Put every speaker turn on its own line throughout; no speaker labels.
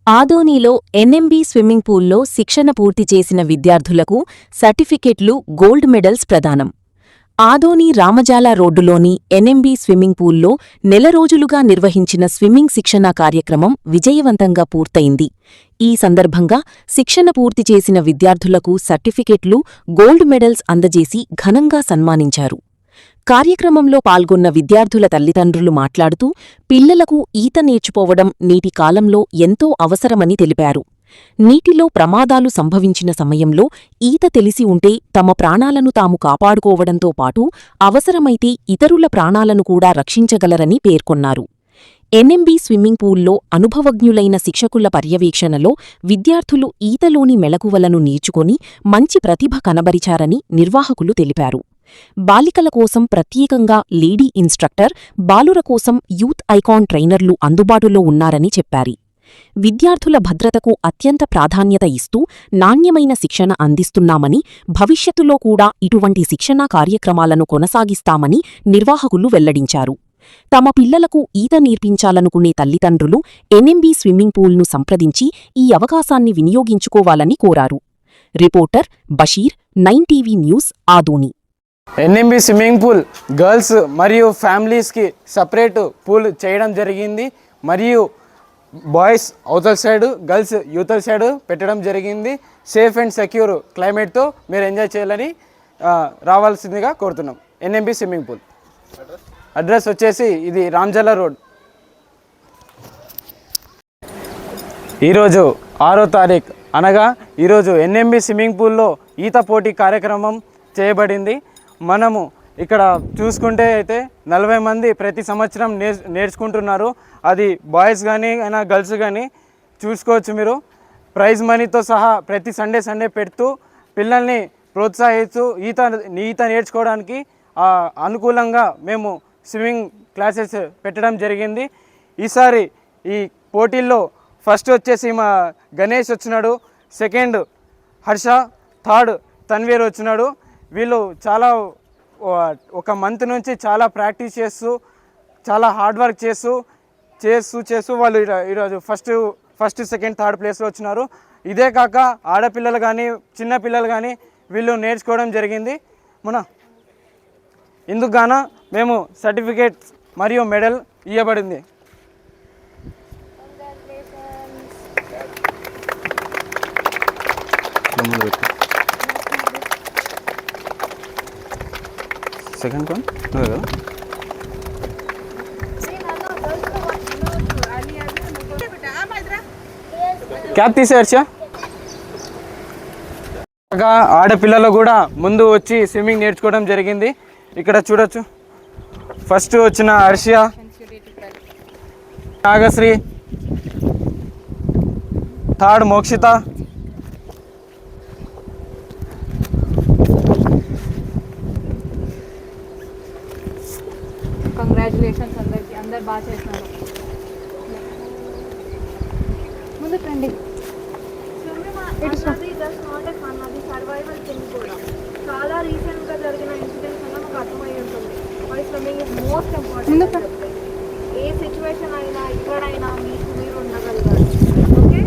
ఆదోనిలో ఎన్ఎంబీ స్విమ్మింగ్ పూల్లో శిక్షణ పూర్తి చేసిన విద్యార్థులకు సర్టిఫికెట్లు, గోల్డ్ మెడల్స్ ప్రదానం. ఆదోని రామజాల రోడ్డులోని ఎన్ఎంబీ స్విమ్మింగ్ పూల్లో నెల రోజులుగా నిర్వహించిన స్విమ్మింగ్ శిక్షణా కార్యక్రమం విజయవంతంగా పూర్తయింది. ఈ సందర్భంగా శిక్షణ పూర్తి చేసిన విద్యార్థులకు సర్టిఫికెట్లు, గోల్డ్ మెడల్స్ అందజేసి ఘనంగా సన్మానించారు. కార్యక్రమంలో పాల్గొన్న విద్యార్థుల తల్లిదండ్రులు మాట్లాడుతూ పిల్లలకు ఈత నేర్చుకోవడం నేటి కాలంలో ఎంతో అవసరమని తెలిపారు. నీటిలో ప్రమాదాలు సంభవించిన సమయంలో ఈత తెలిసి ఉంటే తమ ప్రాణాలను తాము కాపాడుకోవడంతో పాటు అవసరమైతే ఇతరుల ప్రాణాలను కూడా రక్షించగలరని పేర్కొన్నారు. ఎన్ఎంబీ స్విమ్మింగ్ పూల్లో అనుభవజ్ఞులైన శిక్షకుల పర్యవేక్షణలో విద్యార్థులు ఈతలోని మెళకువలను నేర్చుకొని మంచి ప్రతిభ కనబరిచారని నిర్వాహకులు తెలిపారు. బాలికల కోసం ప్రత్యేకంగా లేడీ ఇన్స్ట్రక్టర్, బాలుర కోసం యూత్ ఐకాన్ ట్రైనర్లు అందుబాటులో ఉన్నారని చెప్పారు. విద్యార్థుల భద్రతకు అత్యంత ప్రాధాన్యత ఇస్తూ నాణ్యమైన శిక్షణ అందిస్తున్నామని, భవిష్యత్తులో కూడా ఇటువంటి శిక్షణా కార్యక్రమాలను కొనసాగిస్తామని నిర్వాహకులు వెల్లడించారు. తమ పిల్లలకు ఈత నేర్పించాలనుకునే తల్లిదండ్రులు ఎన్ఎంబీ స్విమ్మింగ్ పూల్ను సంప్రదించి ఈ అవకాశాన్ని వినియోగించుకోవాలని కోరారు. Reporter Basheer, 9 TV news, Adoni.
NMB swimming pool girls మరియు ఫ్యామిలీస్కి సపరేట్ పూల్ చేయడం జరిగింది. మరియు బాయ్స్ అవతల సైడ్, గర్ల్స్ యూతల్ సైడ్ పెట్టడం జరిగింది. సేఫ్ అండ్ సెక్యూర్ క్లైమేట్తో మీరు ఎంజాయ్ చేయాలని రావాల్సిందిగా కోరుతున్నాం. ఎన్ఎంబీ స్విమ్మింగ్ పూల్ అడ్రస్ వచ్చేసి ఇది రామజాల రోడ్. ఈరోజు 6వ తారీఖు అనగా ఈరోజు ఎన్ఎంబీ స్విమ్మింగ్ పూల్లో ఈత పోటీ కార్యక్రమం చేయబడింది. మనము ఇక్కడ చూసుకుంటే అయితే 40 మంది ప్రతి సంవత్సరం నేర్చుకుంటున్నారు. అది బాయ్స్ కానీ అయినా గర్ల్స్ కానీ చూసుకోవచ్చు. మీరు ప్రైజ్ మనీతో సహా ప్రతి సండే పెడుతూ పిల్లల్ని ప్రోత్సహిస్తూ ఈత నేర్చుకోవడానికి అనుకూలంగా మేము స్విమ్మింగ్ క్లాసెస్ పెట్టడం జరిగింది. ఈసారి ఈ పోటీల్లో ఫస్ట్ వచ్చేసి మా గణేష్ వచ్చినాడు, సెకండ్ హర్ష, థర్డ్ తన్వీర్ వచ్చినాడు. వీళ్ళు చాలా ఒక మంత్ నుంచి చాలా ప్రాక్టీస్ చేస్తూ చాలా హార్డ్ వర్క్ చేస్తూ వాళ్ళు ఈరోజు ఫస్ట్ సెకండ్ థర్డ్ ప్లేస్లో వచ్చినారు. ఇదే కాక ఆడపిల్లలు కానీ చిన్నపిల్లలు కానీ వీళ్ళు నేర్చుకోవడం జరిగింది. ఇందుకు గాన మేము సర్టిఫికేట్ మరియు మెడల్ ఇవ్వబడింది. సెకండ్ వన్ కదా, క్యాప్ తీసేయచ్చా? ఆడపిల్లలు కూడా ముందు వచ్చి స్విమ్మింగ్ నేర్చుకోవడం జరిగింది. ఇక్కడ చూడొచ్చు. ఫస్ట్ వచ్చిన హర్షియా, నాగశ్రీ, థర్డ్ మోక్షిత,
కంగ్రాచులేషన్స్ అందరికీ. అందరు బాగా చేస్తున్నారు. ముందుకు రండి.
సర్వైవల్ థింగ్ కూడా చాలా రీసెంట్గా జరిగిన ఇన్సిడెంట్స్ అన్న మాకు అర్థమై ఉంటుంది. మరి swimming is most important. A situation అయినా ఎక్కడైనా మీరు ఉండగలగాలి. ఓకే,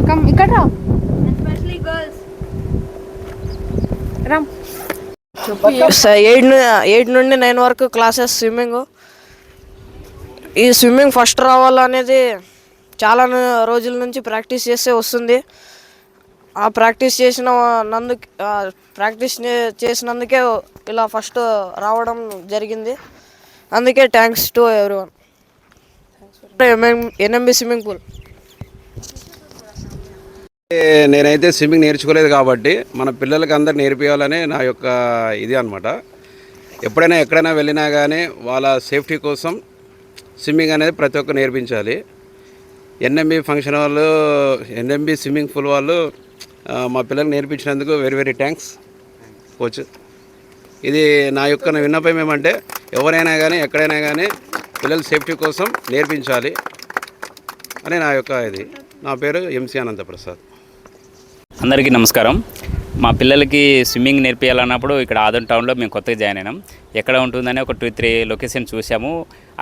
కమ్ ఇక్కడ రా.
Especially girls.
రామ్
8 నుండి 9 వరకు క్లాసెస్ స్విమ్మింగ్. ఈ స్విమ్మింగ్ ఫస్ట్ రావాలనేది చాలా రోజుల నుంచి ప్రాక్టీస్ చేస్తే వస్తుంది. ఆ ప్రాక్టీస్ చేసినందుకే ఇలా ఫస్ట్ రావడం జరిగింది. అందుకే thanks to everyone. NMB swimming pool.
నేనైతే స్విమ్మింగ్ నేర్చుకోలేదు కాబట్టి మన పిల్లలకి అందరు నేర్పించాలని నా యొక్క ఇది అనమాట. ఎప్పుడైనా ఎక్కడైనా వెళ్ళినా కానీ వాళ్ళ సేఫ్టీ కోసం స్విమ్మింగ్ అనేది ప్రతి ఒక్కరు నేర్పించాలి. ఎన్ఎంబీ ఫంక్షన్ వాళ్ళు, ఎన్ఎంబీ స్విమ్మింగ్ పూల్ వాళ్ళు మా పిల్లలకు నేర్పించినందుకు వెరీ థ్యాంక్స్ కోచ్. ఇది నా యొక్క విన్నపం ఏమంటే ఎవరైనా కానీ ఎక్కడైనా కానీ పిల్లల సేఫ్టీ కోసం నేర్పించాలి అని నా యొక్క ఇది. నా పేరు ఎంసీ అనంతప్రసాద్.
అందరికీ నమస్కారం. మా పిల్లలకి స్విమ్మింగ్ నేర్పించాలన్నప్పుడు ఇక్కడ ఆదోని టౌన్లో మేము కొత్తగా జాయిన్ అయినాం. ఎక్కడ ఉంటుందని ఒక 2-3 లొకేషన్ చూసాము.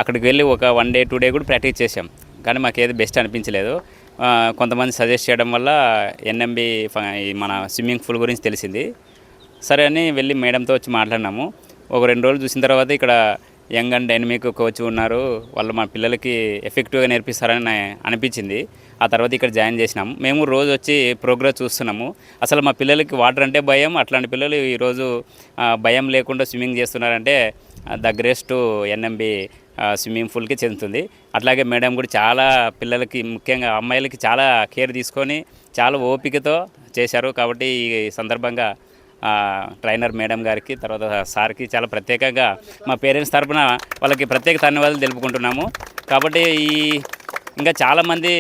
అక్కడికి వెళ్ళి ఒక 1 డే 2 డే కూడా ప్రాక్టీస్ చేసాం. కానీ మాకు ఏది బెస్ట్ అనిపించలేదు. కొంతమంది సజెస్ట్ చేయడం వల్ల ఎన్ఎంబి మన స్విమ్మింగ్ పూల్ గురించి తెలిసింది. సరే అని వెళ్ళి మేడంతో వచ్చి మాట్లాడినాము. ఒక 2 రోజులు చూసిన తర్వాత ఇక్కడ యంగ్ అండ్ డైనమిక్ కోచ్ ఉన్నారు, వాళ్ళు మా పిల్లలకి ఎఫెక్టివ్గా నేర్పిస్తారని అనిపించింది. ఆ తర్వాత ఇక్కడ జాయిన్ చేసినాము. మేము రోజు వచ్చి ప్రోగ్రెస్ చూస్తున్నాము. అసలు మా పిల్లలకి వాటర్ అంటే భయం, అట్లాంటి పిల్లలు ఈరోజు భయం లేకుండా స్విమ్మింగ్ చేస్తున్నారంటే ద గ్రేస్ టు ఎన్ఎంబి స్విమ్మింగ్ పూల్కి చెందుతుంది. అట్లాగే మేడం కూడా చాలా పిల్లలకి, ముఖ్యంగా అమ్మాయిలకి చాలా కేర్ తీసుకొని చాలా ఓపికతో చేశారు. కాబట్టి ఈ సందర్భంగా ట్రైనర్ మేడం గారికి, తర్వాత సార్కి చాలా ప్రత్యేకంగా మా పేరెంట్స్ తరఫున వాళ్ళకి ప్రత్యేక ధన్యవాదాలు తెలుపుకుంటున్నాము. కాబట్టి ఇంకా చాలామంది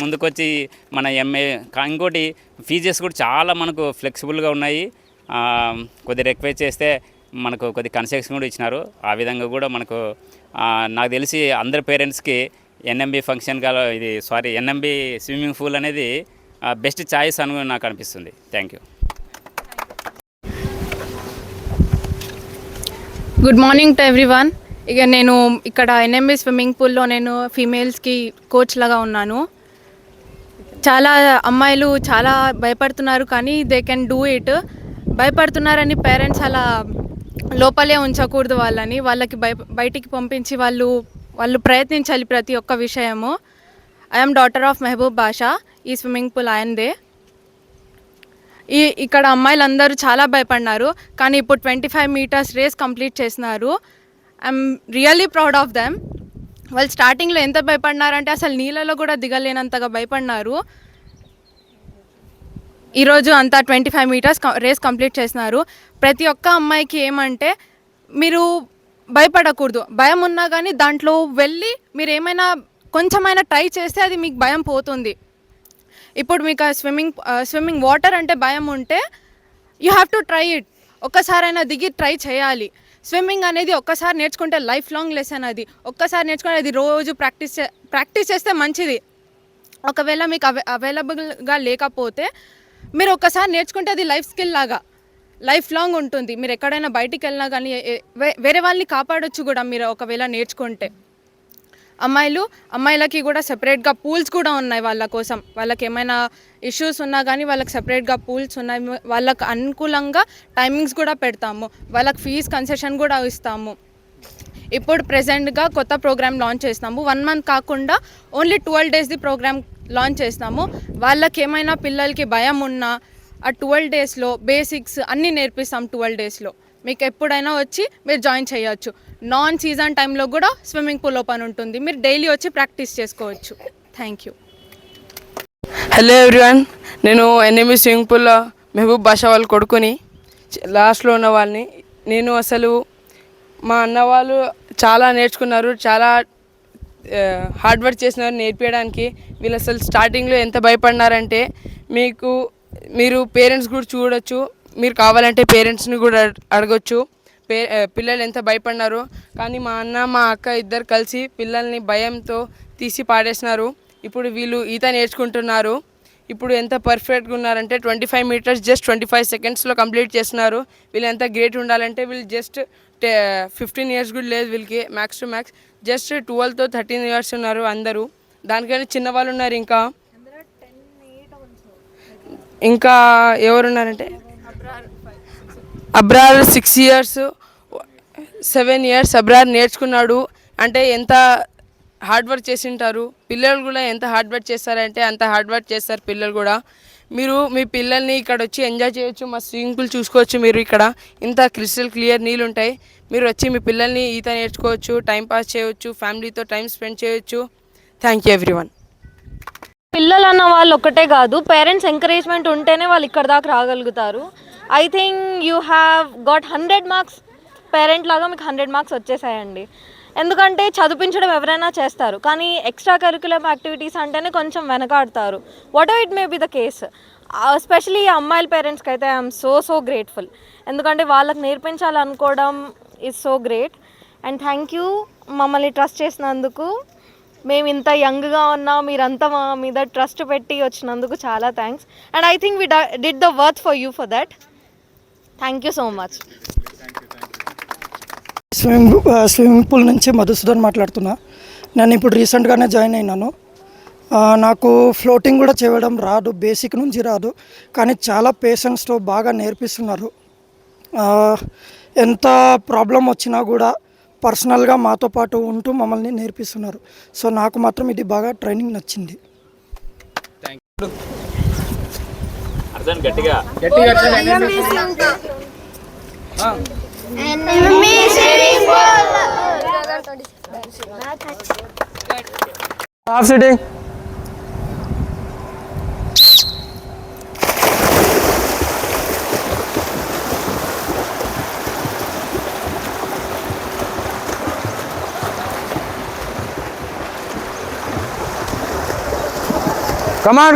ముందుకొచ్చి మన ఇంకోటి ఫీజెస్ కూడా చాలా మనకు ఫ్లెక్సిబుల్గా ఉన్నాయి. కొద్ది రిక్వెస్ట్ చేస్తే మనకు కొద్ది కన్సెషన్ కూడా ఇచ్చినారు. ఆ విధంగా కూడా మనకు నాకు తెలిసి అందరి పేరెంట్స్కి ఎన్ఎంబి ఎన్ఎంబి స్విమ్మింగ్ పూల్ అనేది బెస్ట్ చాయిస్ అని నాకు అనిపిస్తుంది. Thank you.
Good morning to everyone. ఇక నేను ఇక్కడ ఎన్ఎంబి స్విమ్మింగ్ పూల్లో నేను ఫీమేల్స్కి కోచ్ లాగా ఉన్నాను. చాలా అమ్మాయిలు చాలా భయపడుతున్నారు, కానీ దే కెన్ డూ ఇట్. భయపడుతున్నారని పేరెంట్స్ అలా లోపలే ఉంచకూడదు వాళ్ళకి బయటికి పంపించి వాళ్ళు ప్రయత్నించాలి ప్రతి ఒక్క విషయము. ఐఎమ్ డాటర్ ఆఫ్ మెహబూబ్ బాషా. ఈ స్విమ్మింగ్ పూల్ ఆయనదే. ఇక్కడ అమ్మాయిలందరూ చాలా భయపడినారు, కానీ ఇప్పుడు 25 మీటర్స్ రేస్ కంప్లీట్ చేసినారు. I'm really proud of them. వాళ్ళు స్టార్టింగ్లో ఎంత భయపడినారంటే అసలు నీళ్ళలో కూడా దిగలేనంతగా భయపడినారు. ఈరోజు అంతా 25 మీటర్స్ రేస్ కంప్లీట్ చేసినారు. ప్రతి ఒక్క అమ్మాయికి ఏమంటే మీరు భయపడకూడదు. భయం ఉన్నా కానీ దాంట్లో వెళ్ళి మీరు ఏమైనా కొంచెమైనా ట్రై చేస్తే అది మీకు భయం పోతుంది. ఇప్పుడు మీకు స్విమ్మింగ్ వాటర్ అంటే భయం ఉంటే you have to try it. ఒక్కసారైనా దిగి ట్రై చేయాలి. స్విమ్మింగ్ అనేది ఒక్కసారి నేర్చుకుంటే లైఫ్ లాంగ్ లెసన్. అది ఒక్కసారి నేర్చుకుంటే అది రోజు ప్రాక్టీస్ చేస్తే మంచిది. ఒకవేళ మీకు అవైలబుల్గా లేకపోతే మీరు ఒక్కసారి నేర్చుకుంటే అది లైఫ్ స్కిల్ లాగా లైఫ్ లాంగ్ ఉంటుంది. మీరు ఎక్కడైనా బయటికి వెళ్ళినా కానీ వేరే వాళ్ళని కాపాడొచ్చు కూడా మీరు ఒకవేళ నేర్చుకుంటే. అమ్మాయిలకి కూడా సెపరేట్గా పూల్స్ కూడా ఉన్నాయి వాళ్ళ కోసం. వాళ్ళకి ఏమైనా ఇష్యూస్ ఉన్నా కానీ వాళ్ళకి సెపరేట్గా పూల్స్ ఉన్నాయి. వాళ్ళకి అనుకూలంగా టైమింగ్స్ కూడా పెడతాము. వాళ్ళకి ఫీజ్ కన్సెషన్ కూడా ఇస్తాము. ఇప్పుడు ప్రెజెంట్గా కొత్త ప్రోగ్రామ్ లాంచ్ చేస్తాము. 1 మంత్ కాకుండా ఓన్లీ 12 డేస్ది ప్రోగ్రామ్ లాంచ్ చేస్తాము. వాళ్ళకి ఏమైనా పిల్లలకి భయం ఉన్నా ఆ 12 డేస్లో బేసిక్స్ అన్నీ నేర్పిస్తాం. 12 డేస్లో మీకు ఎప్పుడైనా వచ్చి మీరు జాయిన్ చేయొచ్చు. నాన్ సీజన్ టైంలో కూడా స్విమ్మింగ్ పూల్ ఓపెన్ ఉంటుంది. మీరు డైలీ వచ్చి ప్రాక్టీస్ చేసుకోవచ్చు. Thank you.
హలో ఎవ్రీవన్, నేను ఎన్ఎంబి స్విమ్మింగ్ పూల్లో మెహబూబ్ బాషా వాళ్ళ కొడుకుని, లాస్ట్లో ఉన్న వాళ్ళని. నేను అసలు మా అన్న వాళ్ళు చాలా నేర్చుకున్నారు, చాలా హార్డ్ వర్క్ చేసినారు నేర్పించడానికి. వీళ్ళు అసలు స్టార్టింగ్లో ఎంత భయపడినారంటే మీరు పేరెంట్స్ కూడా చూడొచ్చు. మీరు కావాలంటే పేరెంట్స్ని కూడా అడగొచ్చు పిల్లలు ఎంత భయపడినారు. కానీ మా అన్న మా అక్క ఇద్దరు కలిసి పిల్లల్ని భయంతో తీసి పాడేసినారు. ఇప్పుడు వీళ్ళు ఈత నేర్చుకుంటున్నారు. ఇప్పుడు ఎంత పర్ఫెక్ట్గా ఉన్నారంటే 25 మీటర్స్ జస్ట్ 25 సెకండ్స్లో కంప్లీట్ చేస్తున్నారు. వీళ్ళు ఎంత గ్రేట్ ఉండాలంటే వీళ్ళు జస్ట్ 15 ఇయర్స్ కూడా లేదు వీళ్ళకి, max to max just 12 to 13 years ఉన్నారు అందరూ. దానికైనా చిన్నవాళ్ళు ఉన్నారు. ఇంకా ఎవరున్నారంటే అబ్రార్ 6 years 7 years అబ్రార్ నేర్చుకున్నాడు. అంటే ఎంత హార్డ్ వర్క్ చేసి ఉంటారు. పిల్లలు కూడా ఎంత హార్డ్ వర్క్ చేస్తారంటే అంత హార్డ్ వర్క్ చేస్తారు పిల్లలు కూడా. మీరు మీ పిల్లల్ని ఇక్కడ వచ్చి ఎంజాయ్ చేయొచ్చు. మా స్విమ్మింగ్ పూల్ చూసుకోవచ్చు. మీరు ఇక్కడ ఇంత క్రిస్టల్ క్లియర్ నీళ్ళు ఉంటాయి. మీరు వచ్చి మీ పిల్లల్ని ఈత నేర్చుకోవచ్చు, టైం పాస్ చేయవచ్చు, ఫ్యామిలీతో టైం స్పెండ్ చేయొచ్చు. Thank you everyone.
పిల్లలు అన్న వాళ్ళు ఒక్కటే కాదు, పేరెంట్స్ ఎంకరేజ్మెంట్ ఉంటేనే వాళ్ళు ఇక్కడ దాకా రాగలుగుతారు. I think you have got 100 marks. Parent లాగా మీకు 100 మార్క్స్ వచ్చేసాయండి. ఎందుకంటే చదివించడం ఎవరైనా చేస్తారు, కానీ ఎక్స్ట్రా కరిక్యులర్ యాక్టివిటీస్ అంటేనే కొంచెం వెనకాడతారు. Whatever it may be the case. Especially అమ్మాయిల పేరెంట్స్కి అయితే ఐఎమ్ సో గ్రేట్ఫుల్. ఎందుకంటే వాళ్ళకి నేర్పించాలనుకోవడం is so great. And thank you మమ్మల్ని ట్రస్ట్ చేసినందుకు. మేము ఇంత యంగ్గా ఉన్నా మీరంతా మా మీద ట్రస్ట్ పెట్టి వచ్చినందుకు చాలా thanks. And I think we did the worth for you for that. Thank you so much.
Swimming pool నుంచి మధుసూదన్ మాట్లాడుతున్నా. నేను ఇప్పుడు రీసెంట్గానే జాయిన్ అయినాను. నాకు ఫ్లోటింగ్ కూడా చేయడం రాదు, బేసిక్ నుంచి రాదు, కానీ చాలా పేషెన్స్తో బాగా నేర్పిస్తున్నారు. ఎంత ప్రాబ్లం వచ్చినా కూడా పర్సనల్గా మాతో పాటు ఉంటూ మమ్మల్ని నేర్పిస్తున్నారు. సో నాకు మాత్రం ఇది బాగా ట్రైనింగ్ నచ్చింది.
Half sitting.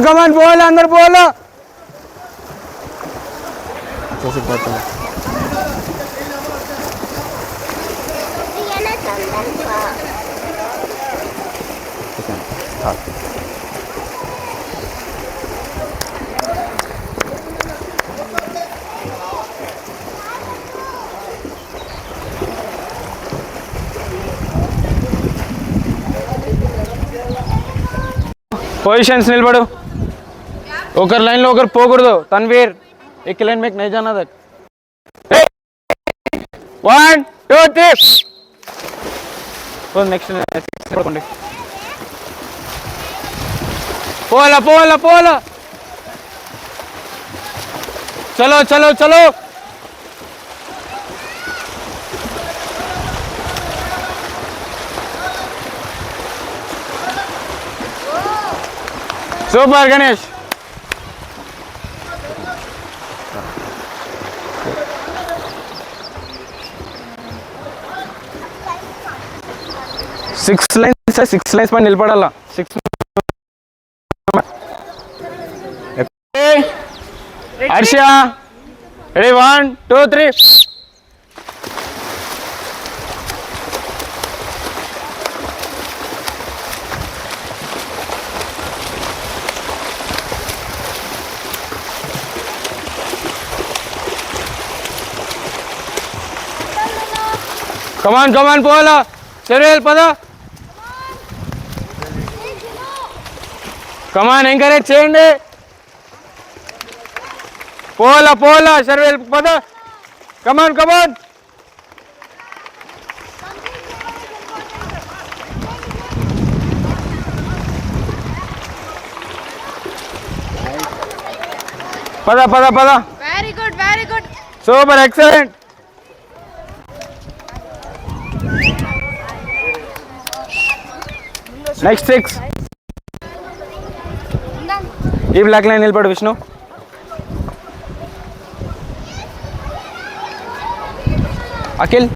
కమాన్ పోవాలి, అందరు పోవాలా. పొజిషన్స్ నిలబడు, ఒకరి లైన్లో ఒకరు పోకూడదు. తన్వీర్ एक लाइन में नहीं जाना था. 1 2 3 नेक्स्ट పోలా. చలో. సూపర్ గణేష్. సిక్స్ లైన్స్ పైన నిలబడాలా. 6 హర్ష రెడీ 1 2 3 కమాన్ పోవాలా. చర్యలు పద. కమాన్ ఎంకరేజ్ చేయండి. పోలా సర్వేల్ పద. కమాన్ పద.
Very good.
Super, excellent. Next 6 ఈ బ్లాక్ లైన్ నిలబడు విష్ణు. అఖిల్